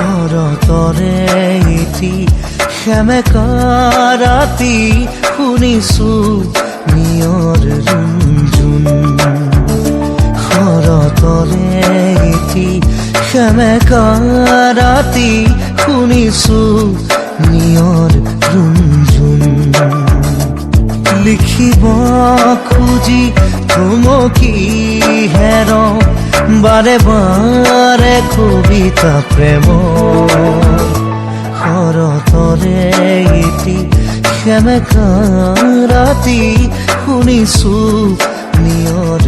শৰতৰে এটি সেমেকা ৰাতি শুনিছো নিয়ৰ ৰুণজুণ শৰতৰে এটি সেমেকা ৰাতি শুনিছো নিয়ৰ ৰুণজুণ লিখিব খুজি থমকি হেৰওঁ বাৰে বাৰে কবিতা প্ৰেম শৰতৰে এটি সেমেকা ৰাতি শুনিছো নিয়ৰ